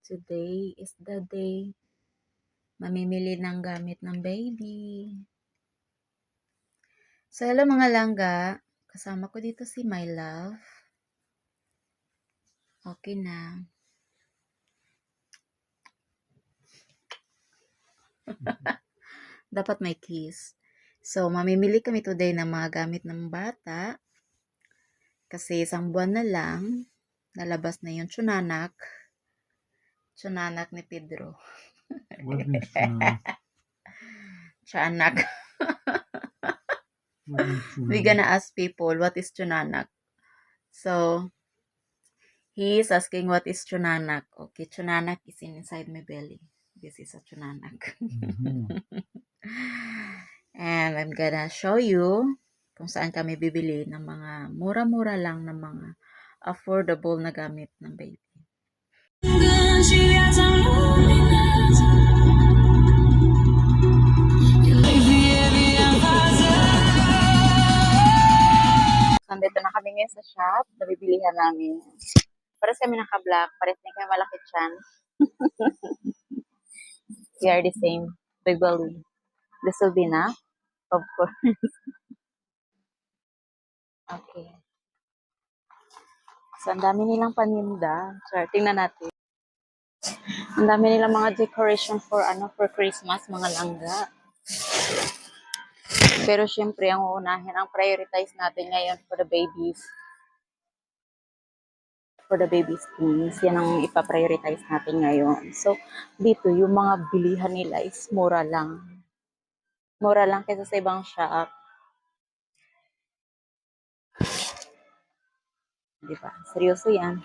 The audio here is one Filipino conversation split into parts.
Today is the day mamimili ng gamit ng baby. So, hello mga langga. Kasama ko dito si My Love. Okay na. Dapat may kiss. So, mamimili kami today ng mga gamit ng bata. Kasi isang buwan na lang, nalabas na yung tsunanak. Tsunanak ni Pedro. What is tsunanak? Tsunanak. What is We're tsunanak? gonna ask people what is tsunanak. So, he is asking what is tsunanak. Okay, tsunanak is inside my belly. This is a tsunanak. And I'm gonna show you kung saan kami bibili ng mga mura-mura lang ng mga affordable na gamit ng baby. So, dito na kami ngayon sa shop. Nabibilihan namin. Pares kami naka-black. Pares na kami malaki chan. We are the same. Big belly. This will be enough. Of course. Okay. So, ang dami nilang paninda. So, tingnan natin. Ang dami nilang mga decoration for Christmas, mga langga. Pero syempre, ang uunahin, ang prioritize natin ngayon for the babies. For the babies things, yan ang ipaprioritize natin ngayon. So, dito, yung mga bilihan nila is mura lang. Mura lang kaysa sa ibang shop. Diba? Seryoso yan.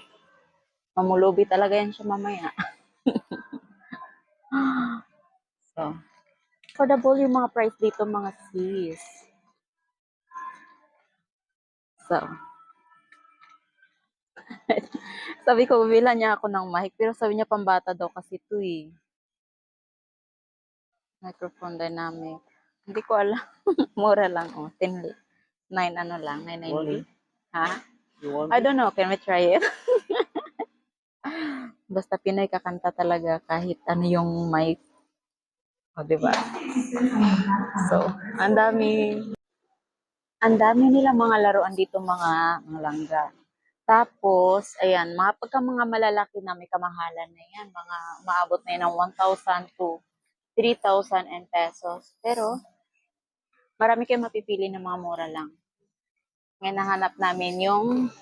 Mamulubi talaga yan siya mamaya. So, affordable yung mga price dito, mga sis. So, sabi ko, bibila niya ako ng mic, pero sabi niya pambata daw kasi ito eh. Microphone dynamic. Hindi ko alam. Mura lang, oh. 10, 9 ano lang, 990. Ha? I don't know, can we try it? Basta Pinoy kakanta talaga kahit ano yung mic. O, diba? So, ang dami nila mga laruan dito, mga langga. Tapos, ayan, pagka mga malalaki na may kamahalan na yan, mga maabot na yan ng 1,000 to 3,000 pesos. Pero, marami kayong mapipili ng mga mura lang. Ngayon, nahanap namin yung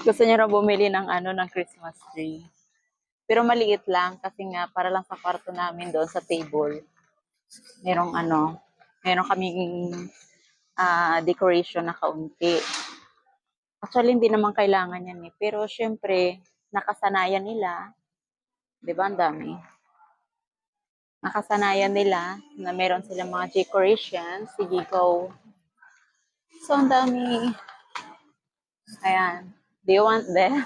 gusto niya raw bumili ng ng Christmas tree. Pero maliit lang kasi nga para lang sa kwarto namin doon sa table. Merong meron kaming decoration na kaunti. Actually, hindi naman kailangan yan eh. Pero syempre, nakasanayan nila. 'Di ba, ang dami? Nakasanayan nila na meron silang mga decorations. Sige, go. So, ang dami. Ayan. Do you want this?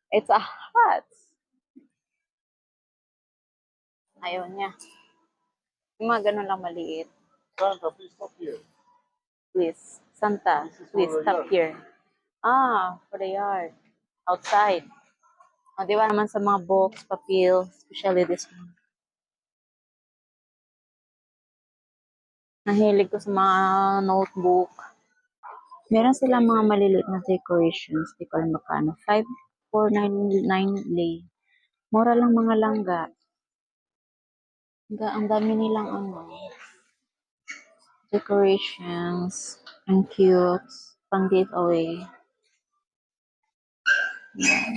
It's a hat. Ayaw niya. Yung mga ganun lang maliit. Santa, please stop here. Please. Santa, please stop here. For the yard. Outside. O, di ba naman sa mga books, papel, especially this one. Nahilig ko sa mga notebook. Meron silang mga maliliit na decorations. Di ko alam magkano. 5,499 lei. Mura lang mga langga. Ang dami nilang decorations. Ang cute. Pang giveaway. Yeah.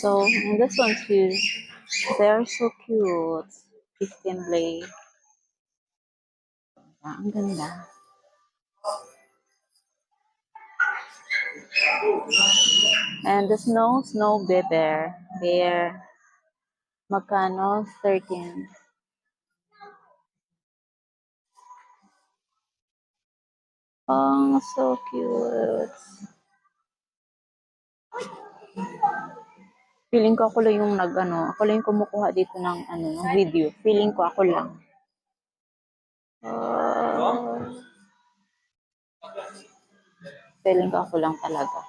So, and this one too. They're so cute. 15 lei. Ang ganda. And the snow bear. Magkano? 13. Oh, so cute. Feeling ko ako lang yung ako lang yung kumukuha dito ng ng video. Feeling ko ako lang. Feeling ko ako lang talaga.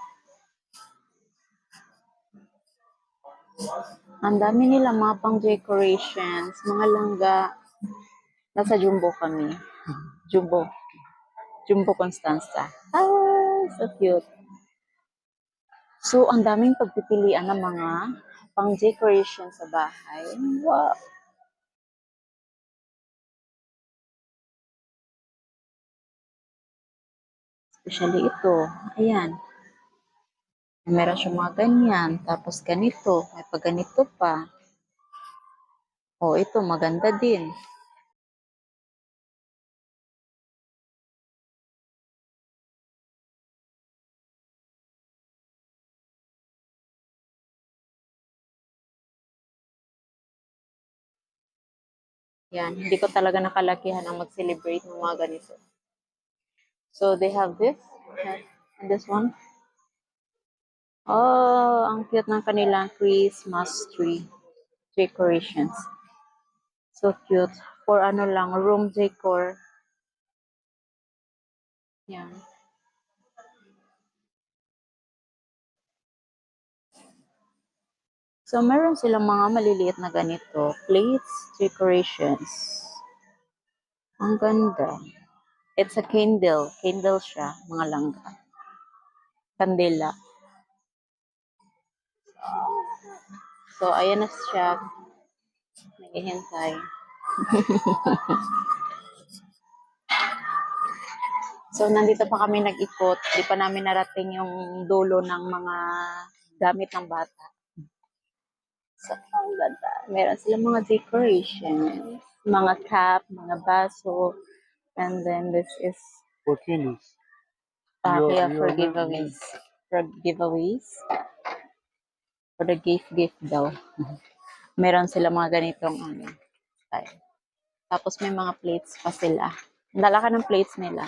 Ang dami nila mga pang decorations, mga langga. Nasa Jumbo kami. Jumbo. Jumbo Constanza. Ah, so cute. So, ang daming pagpipilian ng mga pang decoration sa bahay. Wow. Especially ito. Ayan. Meron siyang mga ganyan. Tapos ganito. May pag ganito pa. Oh, ito maganda din. Yan. Hindi ko talaga nakalakihan ang mag-celebrate ng mga ganito. So, they have this. And this one. Oh, ang cute ng kanilang Christmas tree decorations. So cute. For ano lang, room decor. Yan. So, meron silang mga maliliit na ganito. Plates, decorations. Ang ganda. It's a candle. Candle siya, mga langga. Kandila. So, ayan na siya. Naghihintay. So, nandito pa kami nag-ikot. Di pa namin narating yung dulo ng mga gamit ng bata. So, ang ganda. Meron silang mga decorations. Mga cup, mga baso. And then this is For candies. kaya Your for baby. giveaways. For giveaways. For the gift daw. Meron sila mga ganitong ano, style. Tapos may mga plates pa sila. Ang lalaki ng plates nila.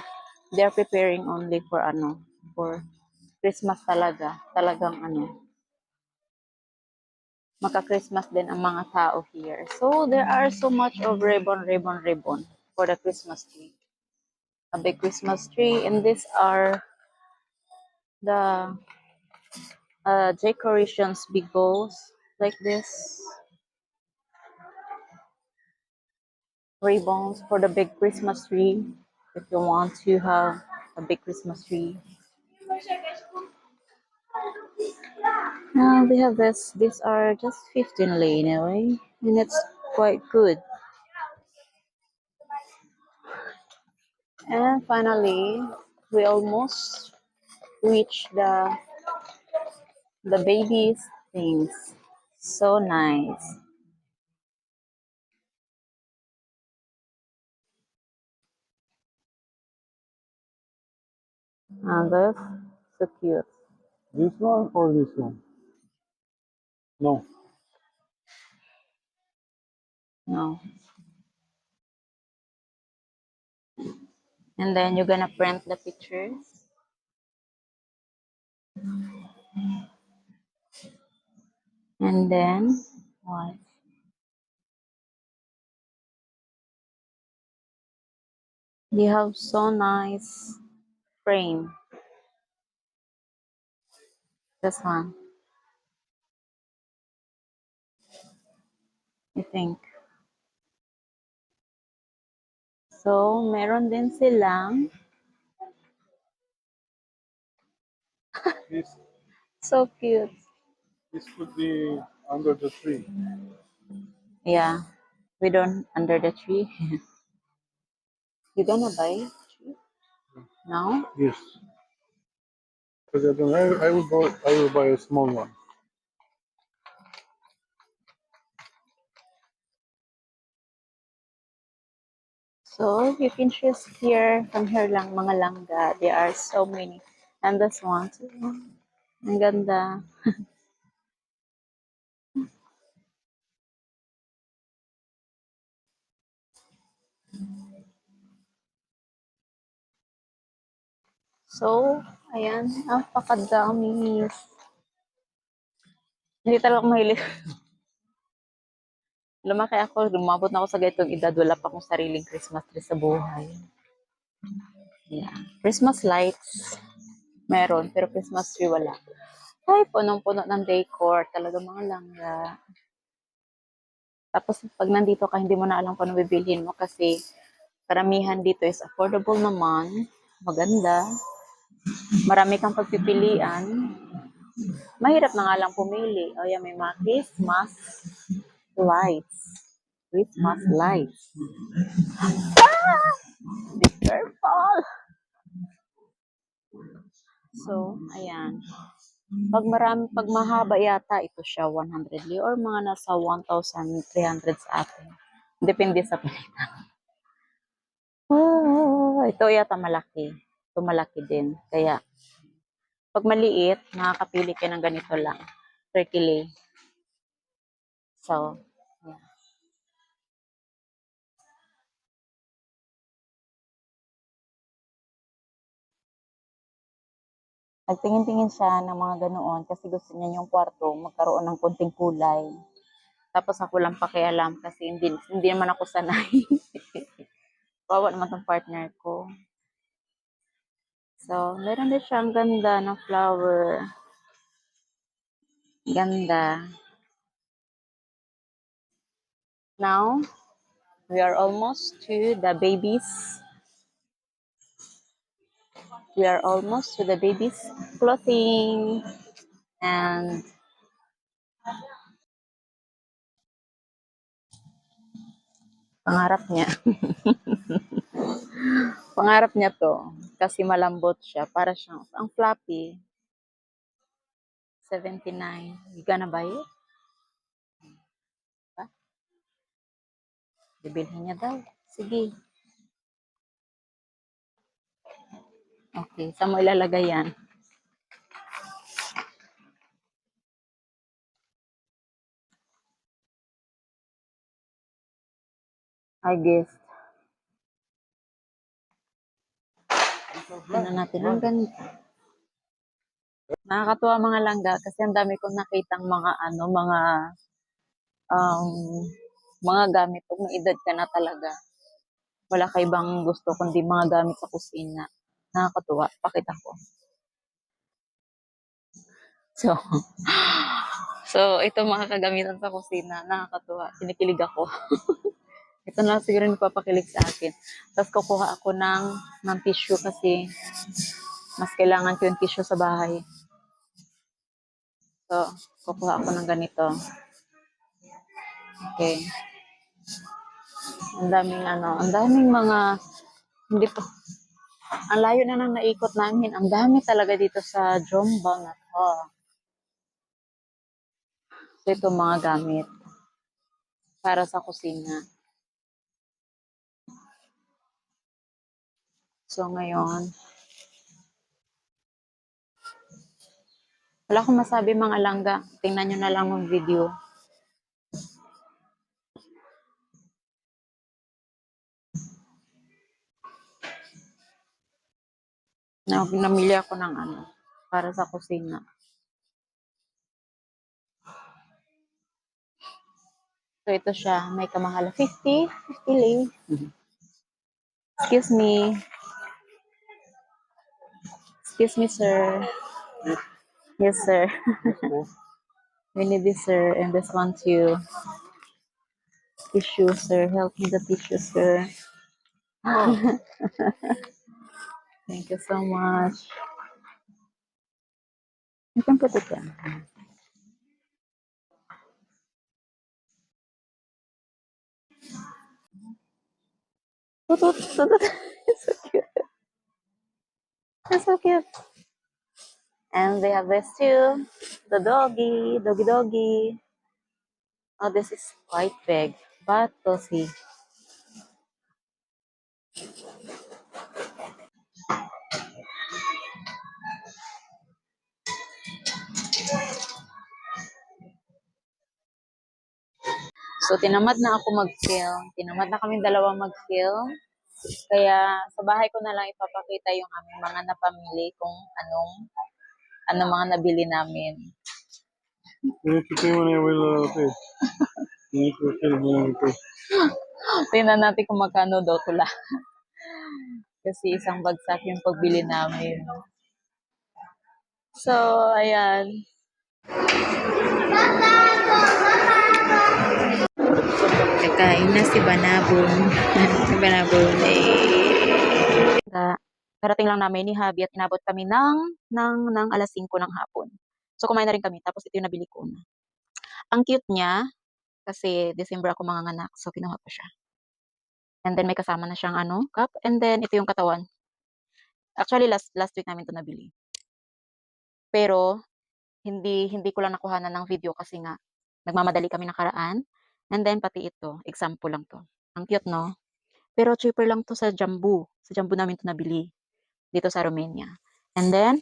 They're preparing only for ano, for Christmas talaga. Talagang ano, maka-Christmas din ang mga tao here. So, there are so much of ribbon for the Christmas tree. A big Christmas tree, and these are the decorations, big bowls, like this. Ribbons for the big Christmas tree, if you want to have a big Christmas tree. Now, we have this. These are just 15 lei anyway, and it's quite good. And finally, we almost reached the baby's things. So nice. And that's so cute. This one or this one? No. No. And then you're gonna print the pictures. And then what? They have so nice frame. This one, I think. So, meron din silang This so cute. this could be under the tree. Yeah, we don't under the tree. You gonna buy tree now? Yes. Because I will buy a small one. So, you can choose here, from here lang, mga langga. There are so many. And this one too. Ang ganda. So, ayan, napakadami. Hindi talaga ako mahilig. Lumaki ako, lumabot na ako sa ganitong edad, wala pa akong sariling Christmas tree sa buhay. Yeah. Christmas lights, meron, pero Christmas tree wala. Ay, punong-puno ng decor. Talaga mga langga. Tapos, pag nandito ka, hindi mo na alam kung ano bibilhin mo kasi karamihan dito is affordable naman. Maganda. Marami kang pagpipilian. Mahirap na nga lang pumili. O yan, may mga Christmas lights. Christmas lights. Be careful! So, ayan. Pag mahaba yata, ito siya 100 or mga nasa 1,300 sa atin. Depende sa palitan. Ito yata malaki. Ito malaki din. Kaya, pag maliit, nakakapili ka ng ganito lang. 30 lei. So, yeah. Nagtingin-tingin siya ng mga ganoon kasi gusto niya yung kwarto magkaroon ng konting kulay. Tapos ako lang pakialam kasi hindi naman ako sanay. Kawawa naman tong partner ko. So, meron din siyang ganda ng flower. Ganda. Now, we are almost to the babies. We are almost to the babies clothing. And pangarap niya. Pangarap niya to. Kasi malambot siya. Para siyang, ang floppy. 79. You gonna buy it? Ha? Bibilhin niya daw. Sige. Okay. Saan mo ilalagay yan? I guess. Ano natin ang ganito. Nakakatuwa mga langga kasi ang dami kong nakitang um, mga gamit pag may edad ka na talaga. Wala ka ibang gusto kundi mga gamit sa kusina. Nakakatuwa. Pakita ko. So, ito mga kagamitan sa kusina. Nakakatuwa. Kinikilig ako. Ito na lang siguro yung papakilig sa akin. Tapos kukuha ako ng tissue kasi mas kailangan ko yung tissue sa bahay. So, kukuha ako ng ganito. Okay. Ang daming mga, hindi pa, ang layo na nang naikot namin. Ang dami talaga dito sa Jombang na to. So, ito mga gamit para sa kusina. So, ngayon, wala akong masabi mga langga. Tingnan nyo na lang ng video. Namili ako ng para sa kusina. So, ito siya. May kamahala. 50 lei. Excuse me. Excuse me, sir. Yes, sir. We need this, sir. And this one too. Tissue, sir. Help me the tissue, sir. Thank you so much. You can put it down. It's so cute. It's so cute. And they have this too. The doggy. Doggy doggy. Oh, this is quite big. But we'll see. So, tinamad na ako mag-film. Tinamad na kami dalawa mag-film. Kaya, sa bahay ko na lang ipapakita yung aming mga napamili kung anong mga nabili namin. You need to pay when I will pay. You need to pay when I will pay. Tingnan natin kung magkano daw tula. Kasi isang bagsak yung pagbili namin. So, ayan. Kakain na si Banabon. Si Banabon karating lang namin ni Habi at inabot kami ng alas 5 ng hapon. So, kumain na rin kami. Tapos ito yung nabili ko na. Ang cute niya, kasi December ako manganganak. So, kinuha ko siya. And then, may kasama na siyang cup. And then, ito yung katawan. Actually, last week namin ito nabili. Pero, hindi ko lang nakuhanan ng video kasi nga, nagmamadali kami nakaraan. And then, pati ito. Example lang to. Ang cute, no? Pero, cheaper lang to sa Jambu. Sa Jambu namin ito nabili. Dito sa Romania. And then,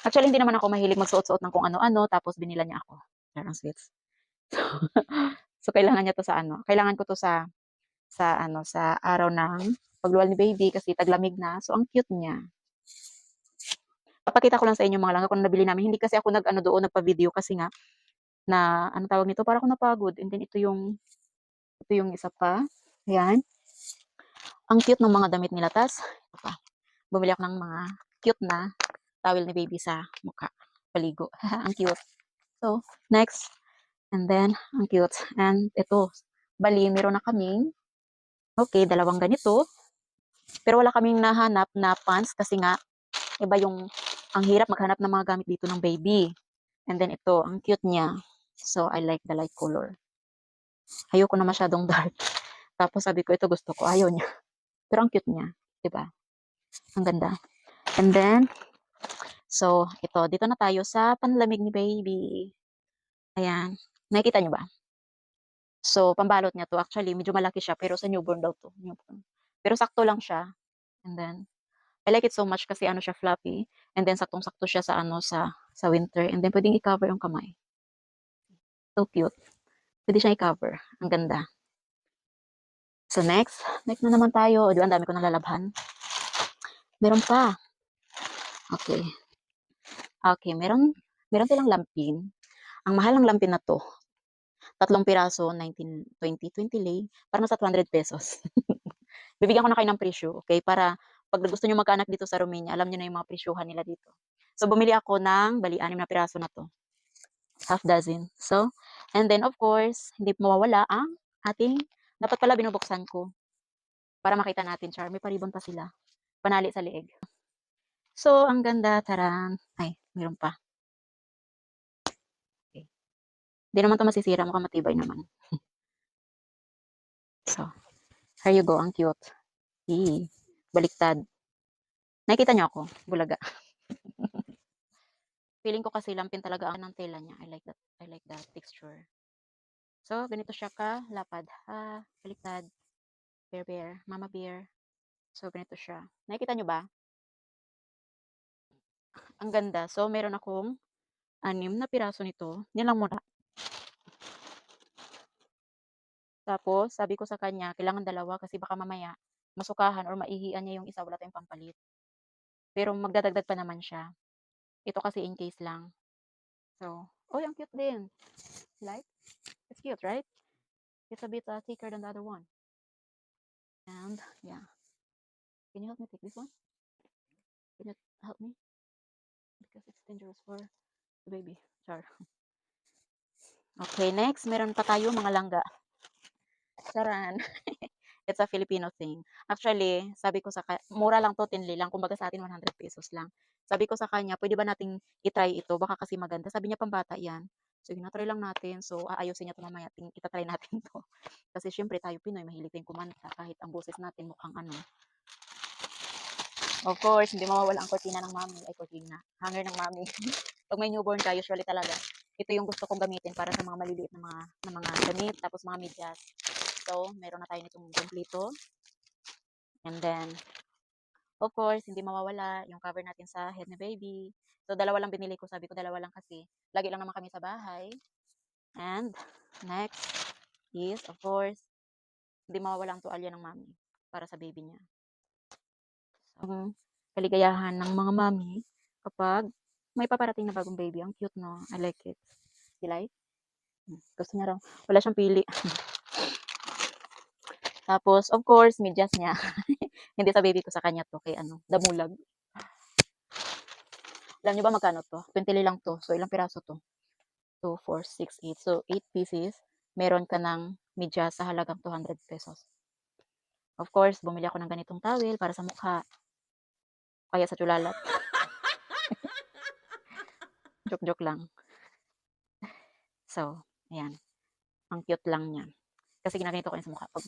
actually, hindi naman ako mahilig magsuot-suot ng kung ano-ano. Tapos, binila niya ako. Parang sweets. So, kailangan niya to sa kailangan ko to sa araw ng pagluwal ni baby kasi taglamig na. So, ang cute niya. Papakita ko lang sa inyo mga langga kung nabili namin. Hindi kasi ako doon, nagpa-video kasi nga na, tawag nito, para ako napagod. And then, ito yung isa pa. Ayan. Ang cute ng mga damit nila. Tas, ito pa. Bumili ako ng mga cute na towel ni baby sa mukha. Paligo. Ang cute. So, next. And then, ang cute. And ito, bali, meron na kaming, okay, dalawang ganito. Pero wala kaming nahanap na pants kasi nga, iba ang hirap maghanap ng mga gamit dito ng baby. And then ito, ang cute niya. So, I like the light color. Ayoko na masyadong dark. Tapos sabi ko, ito gusto ko. Ayaw niya. Pero ang cute niya. Diba? Ang ganda. And then, so, ito. Dito na tayo sa panlamig ni baby. Ayan. Nakikita niyo ba? So, pambalot niya to. Actually, medyo malaki siya. Pero sa newborn daw to. Newborn. Pero sakto lang siya. And then, I like it so much kasi siya fluffy. And then, saktong-sakto siya sa winter. And then, pwedeng i-cover yung kamay. So cute. Pwede siyang i-cover. Ang ganda. So, next. Next na naman tayo. O, di ba, ang dami ko nalalabhan. Meron pa. Okay. Okay, meron silang lampin. Ang mahal ng lampin na to. 3 piraso, 20 lei. Parang nasa 200 pesos. Bibigyan ko na kayo ng presyo, okay? Para pag gusto nyo magkaanak dito sa Romania, alam nyo na yung mga presyuhan nila dito. So, bumili ako ng, 6 na piraso na to. Half dozen. So, and then of course, hindi mawawala ang dapat pala binubuksan ko. Para makita natin, char. May paribon pa sila. Panali sa leeg. So, ang ganda. Taran. Ay, mayroon pa. Okay. Hindi naman to masisira. Mukhang matibay naman. So, here you go. Ang cute. Baliktad. Nakikita niyo ako? Bulaga. Feeling ko kasi lampin talaga ang ng tela niya. I like that. I like that texture. So, ganito siya ka lapad. Baliktad. Bear. Mama bear. So, ganito siya. Nakikita niyo ba? Ang ganda. So, meron akong 6 na piraso nito. Yan lang muna. Tapos, sabi ko sa kanya, kailangan 2 kasi baka mamaya masukahan or maihian niya yung isa, wala tayong pampalit. Pero magdadagdag pa naman siya. Ito kasi in case lang. So, oh, ang cute din. Like? It's cute, right? It's a bit thicker than the other one. And, yeah. Can you help me take this one? Can you help me? Because it's dangerous for the baby. Char. Okay, next. Meron pa tayo mga langga. Charan. It's a Filipino thing. Actually, sabi ko mura lang to, 10 lang. Kumbaga sa atin, 100 pesos lang. Sabi ko sa kanya, pwede ba nating itry ito? Baka kasi maganda. Sabi niya, pambata yan. So, try lang natin. So, aayusin niya ito mamaya. Itatry natin to. Kasi syempre, tayo Pinoy, mahilig tayong kumanta. Kahit ang boses natin mukhang Of course, hindi mawawala ang kortina ng mami. Ay, kortina. Hanger ng mami. Pag may newborn ka, usually talaga, ito yung gusto kong gamitin para sa mga maliliit na mga damit, tapos mga medyas. So, meron na tayo nitong kompleto. And then, of course, hindi mawawala yung cover natin sa head ni baby. So, 2 lang binili ko. Sabi ko, 2 lang kasi lagi lang naman kami sa bahay. And, next is, of course, hindi mawawala ang tuwalya ng mami para sa baby niya. So, kaligayahan ng mga mami kapag may paparating na bagong baby. Ang cute, no? I like it. You like? Gusto niya raw. Wala siyang pili. Tapos, of course, medyas niya. Hindi sa baby ko, sa kanya to. Kay damulag. Alam niyo ba magkano 'to? Quintilly lang 'to. So, ilang piraso 'to? 2, 4, 6, 8. So, 8 pieces. Meron ka ng medyas sa halagang ₱200. Of course, bumili ako ng ganitong towel para sa mukha, kaya sa tulalat. Joke-joke lang. So, ayan. Ang cute lang niya. Kasi ginaganito ko yan sa mukha 'pag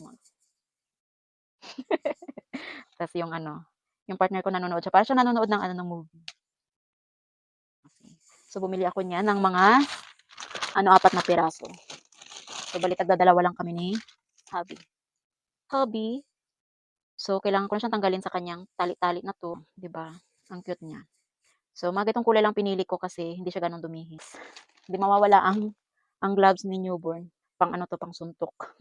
tas yung ano, yung partner ko nanonood siya. Para siyang nanonood ng ano, ng movie. Okay. So, bumili ako niyan ng mga ano, 4 na piraso. So, bale tagdadalawa lang kami ni hubby. Hubby, so kailangan ko na siyang tanggalin sa kanyang tali-tali na 'to, 'di ba? Ang cute niya. So, mga ganitong kulay lang pinili ko kasi hindi siya gano'n dumihis. Hindi mawawala ang gloves ni newborn. Pang ano 'to, pang suntok.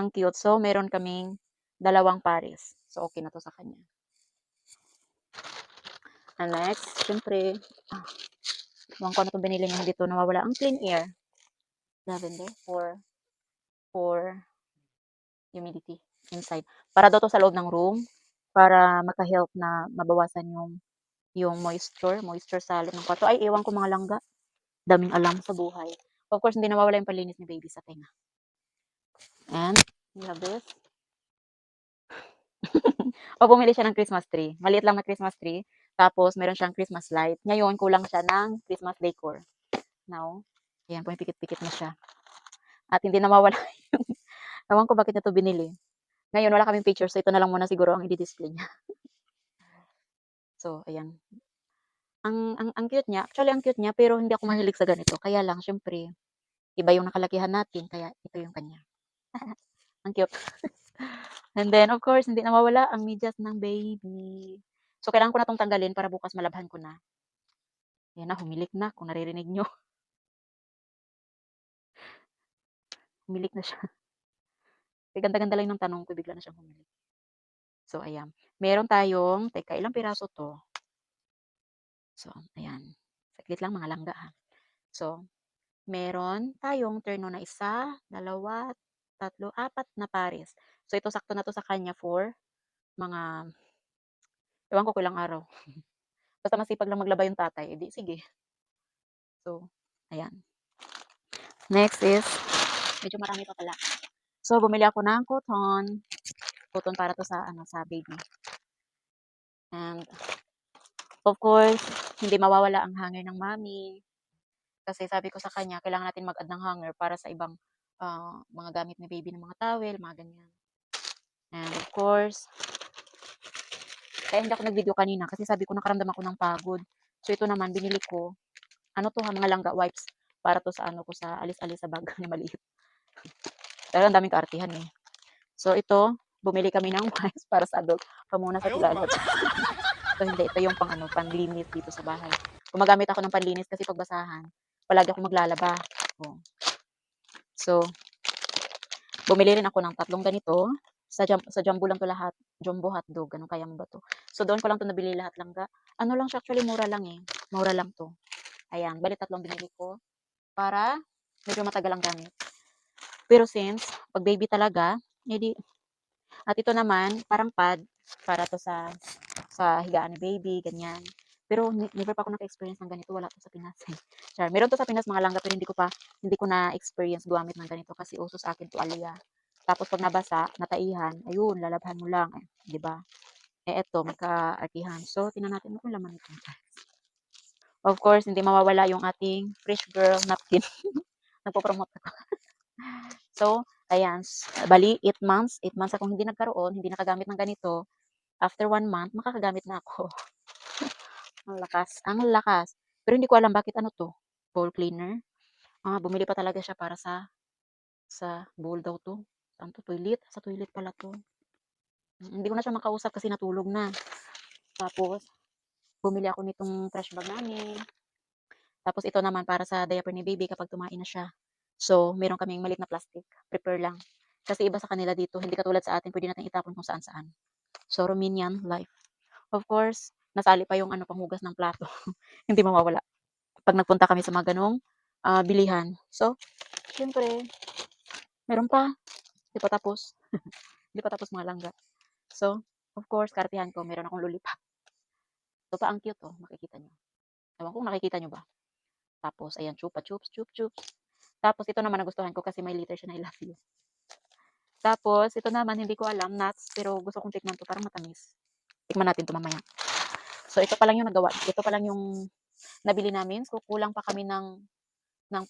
Ang cute. So, meron kaming 2 pares. So, okay na 'to sa kanya. And next, siyempre, ewan ko ano 'tong binili niya, hindi 'to nawawala, ang Clean Air lavender for humidity inside. Para daw 'to sa loob ng room, para maka-help na mabawasan yung moisture sa loob ng kwarto. Ay, ewan ko mga langga, daming alam sa buhay. Of course, hindi nawawala yung panlinis ni baby sa tenga. And we have this. O, bumili siya ng Christmas tree. Maliit lang na Christmas tree. Tapos, meron siyang Christmas light. Ngayon, kulang siya ng Christmas decor. Now, ayan, pumipikit-pikit na siya. At hindi nawawala yung, ewan ko bakit niya to binili. Ngayon, wala kaming picture, so ito na lang muna siguro ang i-display niya. So, ayan. Ang cute niya. Actually, ang cute niya, pero hindi ako mahilig sa ganito. Kaya lang, syempre, iba yung nakalakihan natin, kaya ito yung kanya. Ang cute. And then, of course, hindi nawawala ang medyas ng baby. So, kailangan ko na 'tong tanggalin para bukas malabhan ko na. Ayan na, humilik na kung naririnig niyo. Humilik na siya. Ganda-ganda lang ng tanong ko, bigla na siyang humilik. So, ayan. Meron tayong, teka, ilang piraso 'to? So, ayan. Saglit lang mga langga, ha. So, meron tayong terno na 1, 2, 3, 4 na pares. So, ito sakto na 'to sa kanya for mga ewan ko kung ilang araw. Basta masipag lang maglaba yung tatay, eh, di sige. So, ayan. Next is, medyo marami pa pala. So, bumili ako ng cotton. Cotton para 'to sa ano, sa baby. And, of course, hindi mawawala ang hanger ng mommy. Kasi sabi ko sa kanya, kailangan natin mag-add ng hanger para sa ibang mga gamit ni baby ng mga towel, mga ganyan. And of course, kaya hindi ako nag-video kanina kasi sabi ko nakaramdam ako ng pagod. So ito naman binili ko, ano 'to ha, mga langga wipes para 'to sa ano ko, sa alis-alis sa bag na maliit. Pero ang daming kaartihan, eh. So ito, bumili kami ng wipes para sa adult, pamuna sa tulalat. So hindi, ito yung pang ano, panlinis dito sa bahay. Gumagamit ako ng panlinis kasi 'pag basahan, palagi akong maglalaba. Oh. So, bumili rin ako ng 3 ganito. Sa Jumbo lang 'to lahat, Jumbo hotdog, gano'n kaya mo ba 'to? So, doon ko lang 'to nabili lahat langga. Ano lang siya, actually mura lang, eh, mura lang 'to. Ayan, bale 3 binili ko para medyo matagal ang gamit. Pero since 'pag baby talaga, eh, di at ito naman parang pad para 'to sa higaan ni baby, ganyan. Pero never pa ako naka-experience ng ganito, wala 'to sa Pinas, eh. Char, meron 'to sa Pinas mga langga pero hindi ko na-experience gumamit ng ganito kasi uso sa akin tuwalya. Tapos 'pag nabasa, nataihan, ayun lalabhan mo lang, eh, 'di ba? Eh, eto may kaartihan. So, tingnan natin kung laman nito. Of course, hindi mawawala yung ating Fresh Girl napkin. Nagpo-promote ako. So, ayan, bali 8 months akong hindi nagkaroon, hindi nakagamit ng ganito. After 1 month, makakagamit na ako. Ang lakas, ang lakas. Pero hindi ko alam bakit ano 'to, bowl cleaner. Bumili pa talaga siya para sa bowl daw 'to. Saan 'to, toilet? Sa toilet pala 'to. Hindi ko na siya makausap kasi natulog na. Tapos, bumili ako nitong trash bag namin. Tapos ito naman para sa diaper ni baby kapag tumain na siya. So, meron kaming maliit na plastic, prepare lang. Kasi iba sa kanila dito, hindi katulad sa atin, pwede natin itapon kung saan-saan. So, Romanian life. Of course, nasali pa yung ano, panghugas ng plato. Hindi mawawala. Pag nagpunta kami sa mga ganong bilihan. So, syempre, meron pa. Hindi pa tapos. Hindi pa tapos mga langga. So, of course, kartihan ko, meron akong lollipop. Ito pa ang cute, oh, makikita nyo. Ewan ko kung nakikita niyo ba. Tapos ayan, chupa chups, chup chups. Tapos ito naman nagustuhan ko kasi may letter siya na I love you. Tapos ito naman hindi ko alam, nuts, pero gusto kong tikman 'to, parang matamis. Tikman natin 'to mamaya. So ito pa lang yung nagawa, ito pa lang yung nabili namin. So kulang pa kami ng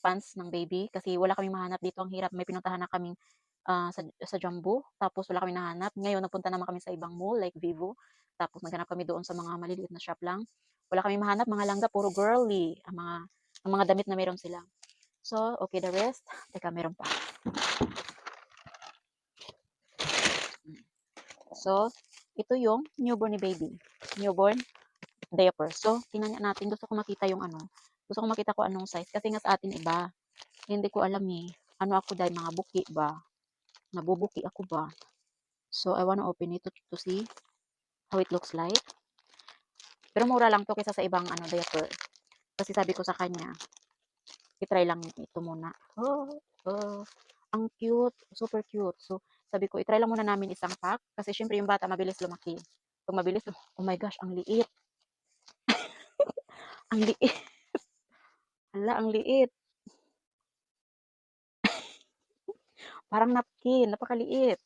pants ng baby kasi wala kaming mahanap dito, ang hirap. May pinuntahan na kaming sa Jumbo, tapos wala kaming nahanap. Ngayon nagpunta naman kami sa ibang mall like Vivo, tapos naghanap kami doon sa mga maliliit na shop lang. Wala kaming mahanap, mga langga, puro girly ang mga damit na meron sila. So, okay, the rest, teka, meron pa. So, ito yung newborn ni baby. Newborn diaper. So, tingnan natin. Gusto ko makita yung ano. Gusto ko makita ko anong size. Kasi nga sa atin iba. Hindi ko alam eh. Ano ako dahil mga buki ba? Nabubuki ako ba? So, I wanna open it to see how it looks like. Pero mura lang to kaysa sa ibang ano diaper. Kasi sabi ko sa kanya, i-try lang ito muna. Oh, ang cute. Super cute. So, sabi ko, i-try lang muna namin isang pack. Kasi syempre yung bata mabilis lumaki. Pag mabilis, oh my gosh, ang liit. Ang liit. Hala, ang liit. Parang napkin, napakaliit.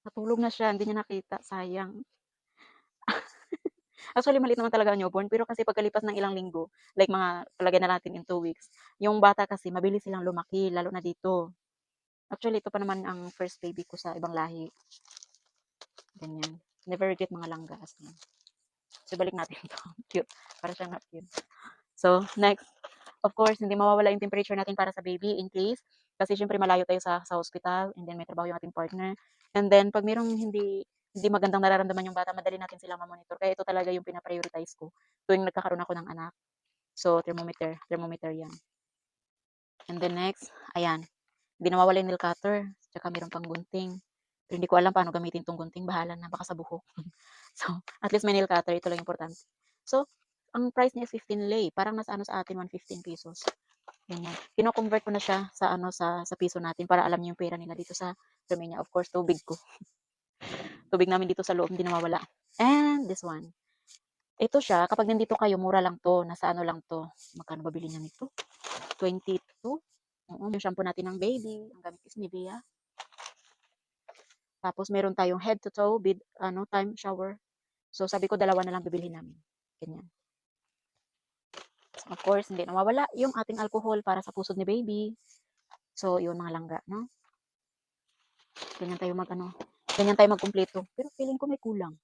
Natulog na siya, hindi niya nakita, sayang. Actually, maliit naman talaga ang newborn, pero kasi pagkalipas ng ilang linggo, like mga palagay na natin in 2 weeks, yung bata kasi mabilis silang lumaki, lalo na dito. Actually, ito pa naman ang first baby ko sa ibang lahi. Ganyan. Never regret mga langga. As in. So, balik natin ito. Cute. Para siyang napkin. So, next. Of course, hindi mawawala yung temperature natin para sa baby in case. Kasi syempre malayo tayo sa hospital and then may trabaho yung ating partner. And then, pag mayroong hindi magandang nararamdaman yung bata, madali natin sila ma-monitor. Kaya ito talaga yung pina-prioritize ko tuwing nagkakaroon ako ng anak. So, thermometer yan. And then next, ayan. Hindi nawawala yung nail cutter. Tsaka meron pang gunting. Pero hindi ko alam paano gamitin tong gunting. Bahala na, baka sa buhok. So, at least may nail cutter. Ito lang importante. So, ang price niya is 15 lei. Parang nasa ano sa atin, 115 pesos. Ganyan. Kino-convert ko na siya sa ano sa piso natin para alam niyo yung pera nila dito sa Romania. Of course, tubig ko. Tubig namin dito sa loob, hindi nawawala. And this one. Ito siya, kapag nandito kayo, mura lang to. Nasa ano lang to. Magkano ba bilhin niya nito? 22. Oo, yung shampoo natin ng baby. Ang gamit is Nivea. Tapos meron tayong head to toe time shower. So sabi ko dalawa na lang bibilhin namin. Ganyan. Of course, hindi nawawala yung ating alcohol para sa pusod ni baby. So, yun mga langga, no? Ganyan tayo ganyan tayo magkumpleto. Pero feeling ko may kulang.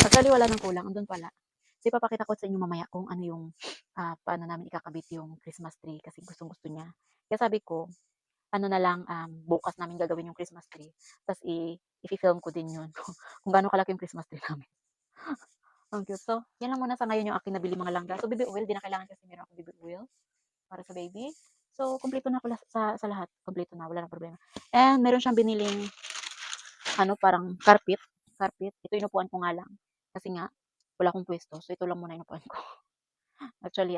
Actually, wala nang kulang. Andun pala. Kasi papakita ko sa inyo mamaya kung ano yung paano namin ikakabit yung Christmas tree kasi gustong-gusto niya. Kaya sabi ko, ano na lang, bukas namin gagawin yung Christmas tree. Tapos i-film ko din yun kung gaano kalaki yung Christmas tree namin. Ang cute. So, yan lang muna sa ngayon yung aking nabili mga langga. So, baby oil, di na kailangan kasi meron akong baby oil para sa baby. So, kumpleto na ako sa lahat. Kumpleto na, wala na problema. And meron siyang biniling, parang carpet. Carpet. Ito inupuan ko nga lang. Kasi nga, wala akong pwesto. So, ito lang muna inupuan ko. Actually,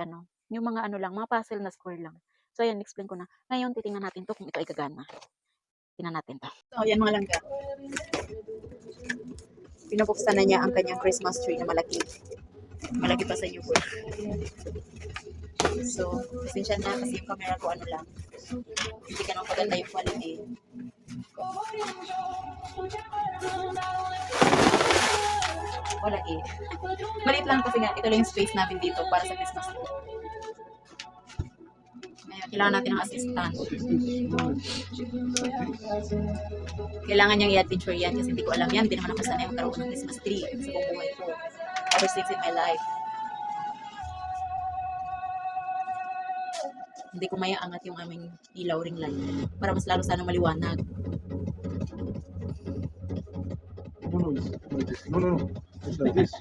yung mga mga puzzle na square lang. So, ayan, explain ko na. Ngayon, titingnan natin to kung ito ay gagana. Tingnan natin to. So, ayan mga langga. Pinabuksan na niya ang kanyang Christmas tree na malaki. Malaki pa sa inyo po. So, pasensya na kasi yung camera ko lang. Hindi ka nang maganda yung quality. Wala eh. Maliit lang kasi nga, ito lang yung space namin dito para sa Christmas tree. Kaya kailangan natin ng assistant. Kailangan niyang i-adventure yan kasi hindi ko alam yan. Hindi naman ako sanay magkaroon ng Christmas tree sa buong buhay ko. Ever since in my life. Hindi ko maya angat yung aming ilaw ring light para mas lalo sana maliwanag. No, like this. No. It's like this.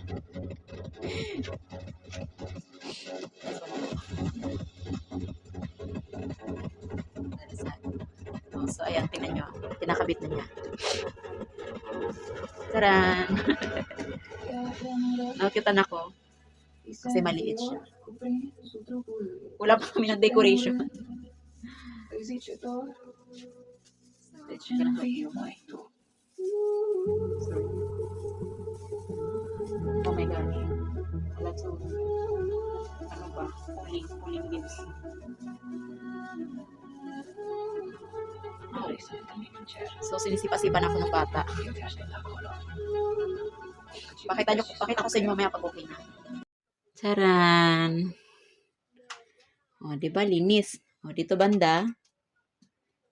So, ayan, tingnan nyo. Pinakabit na niya. Taran! Nakitan ako. Kasi maliit siya. Wala pa kami ng decoration. Oh my God. Alatso. Ano ba? Pulling lips. So, sinisipa-sipan ako ng bata. Pakita ko sa inyo mamaya pag okay na. Charan! O, di ba linis? O, dito banda.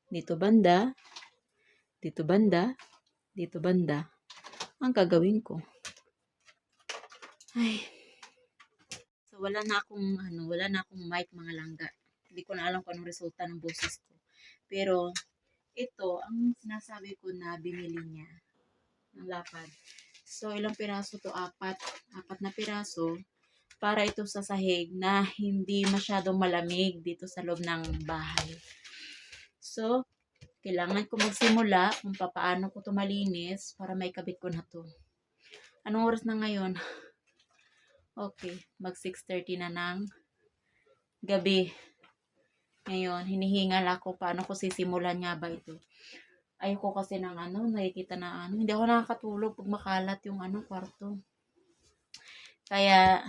Dito banda. Dito banda. Dito banda. Ang gagawin ko. Ay. So, wala na akong mic mga langga. Hindi ko na alam kung anong resulta ng boses ko. Pero, ito, ang sinasabi ko na binili niya ng lapad. So, ilang piraso to? 4. 4 na piraso para ito sa sahig na hindi masyadong malamig dito sa loob ng bahay. So, kailangan ko magsimula kung paano ko to malinis para may kabit ko na to. Anong oras na ngayon? Okay, mag 6:30 na ng gabi. Ngayon, hinihingal ako paano ko sisimulan nga ba ito. Ayoko kasi ng nakikita na hindi ako nakakatulog pag makalat yung kwarto. Kaya,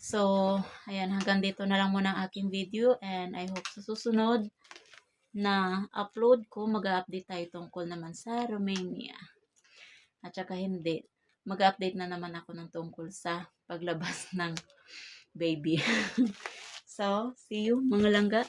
so, ayan, hanggang dito na lang muna ang aking video and I hope sa susunod na upload ko, mag-update tayo tungkol naman sa Romania. At saka hindi, mag-update na naman ako ng tungkol sa paglabas ng baby. So, see you mga langga.